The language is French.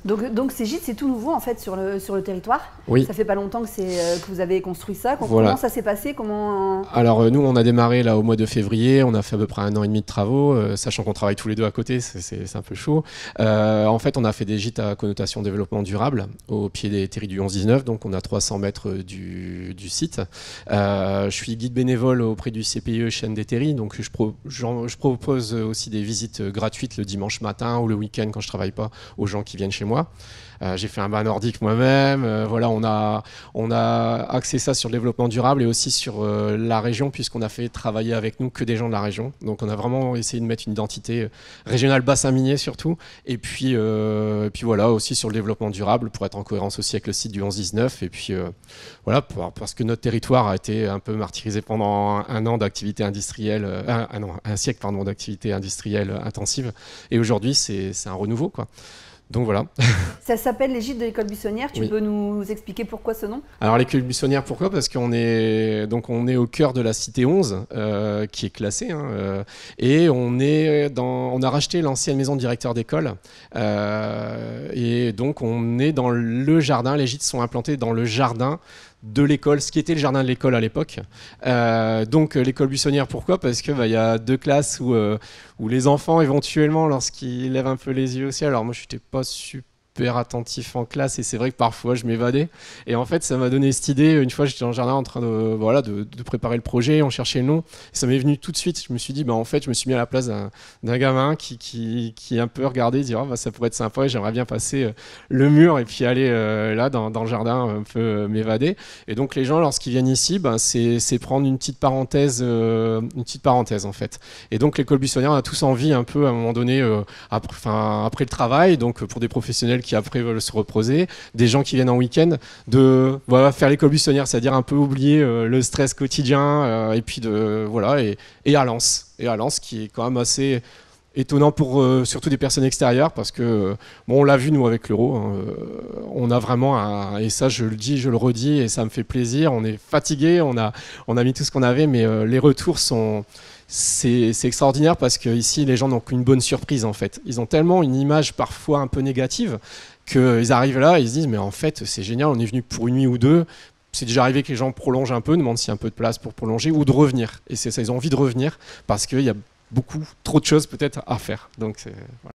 Donc ces gîtes, c'est tout nouveau en fait sur le territoire. Oui. Ça fait pas longtemps que vous avez construit ça. Voilà. Comment ça s'est passé? Alors nous, on a démarré là au mois de février. On a fait à peu près 1 an et demi de travaux, sachant qu'on travaille tous les deux à côté, c'est un peu chaud. En fait, on a fait des gîtes à connotation développement durable au pied des terris du 11-19, donc on a 300 mètres du site. Je suis guide bénévole auprès du CPIE Chaîne des Terris, donc je propose aussi des visites gratuites le dimanche matin ou le week-end quand je travaille pas aux gens qui viennent chez moi. J'ai fait un bain nordique moi-même. Voilà, on a axé ça sur le développement durable et aussi sur la région, puisqu'on a fait travailler avec nous que des gens de la région. Donc on a vraiment essayé de mettre une identité régionale bassin minier surtout. Et puis voilà, aussi sur le développement durable pour être en cohérence aussi avec le site du 11-19. Et puis voilà, parce que notre territoire a été un peu martyrisé pendant un an d'activité industrielle, un siècle pardon, d'activité industrielle intensive. Et aujourd'hui, c'est un renouveau, quoi. Donc voilà. Ça s'appelle les gîtes de l'école buissonnière. Tu Oui. peux nous expliquer pourquoi ce nom? Alors l'école buissonnière, pourquoi? Parce qu'on est au cœur de la cité 11, qui est classée, hein, et on a racheté l'ancienne maison de directeur d'école, et donc on est dans le jardin. Les gîtes sont implantés dans le jardin de l'école, ce qui était le jardin de l'école à l'époque. Donc l'école buissonnière, pourquoi? Parce que y a 2 classes où les enfants éventuellement, lorsqu'ils lèvent un peu les yeux au ciel, alors moi je n'étais pas super attentif en classe et c'est vrai que parfois je m'évadais, et en fait ça m'a donné cette idée. Une fois j'étais dans le jardin en train de préparer le projet, on cherchait le nom et ça m'est venu tout de suite. Je me suis dit en fait je me suis mis à la place d'un gamin qui un peu regardait et dit ça pourrait être sympa et j'aimerais bien passer le mur et puis aller là dans le jardin un peu m'évader. Et donc les gens lorsqu'ils viennent ici, c'est prendre une petite parenthèse en fait. Et donc l'école buissonnière, on a tous envie un peu à un moment donné après le travail, donc pour des professionnels qui après veulent se reposer, des gens qui viennent en week-end, de faire l'école buissonnière, c'est-à-dire un peu oublier le stress quotidien, et puis et à Lens qui est quand même assez étonnant pour surtout des personnes extérieures, parce que on l'a vu nous avec l'Euro, hein, on a vraiment et ça je le dis, je le redis et ça me fait plaisir, on est fatigué, on a mis tout ce qu'on avait, mais les retours c'est extraordinaire, parce que ici les gens n'ont qu'une bonne surprise en fait. Ils ont tellement une image parfois un peu négative qu'ils arrivent là et ils se disent mais en fait c'est génial, on est venu pour une nuit ou deux. C'est déjà arrivé que les gens prolongent un peu, demandent s'il y a un peu de place pour prolonger ou de revenir. Et c'est ça, ils ont envie de revenir parce qu'il y a trop de choses peut-être à faire. Donc voilà.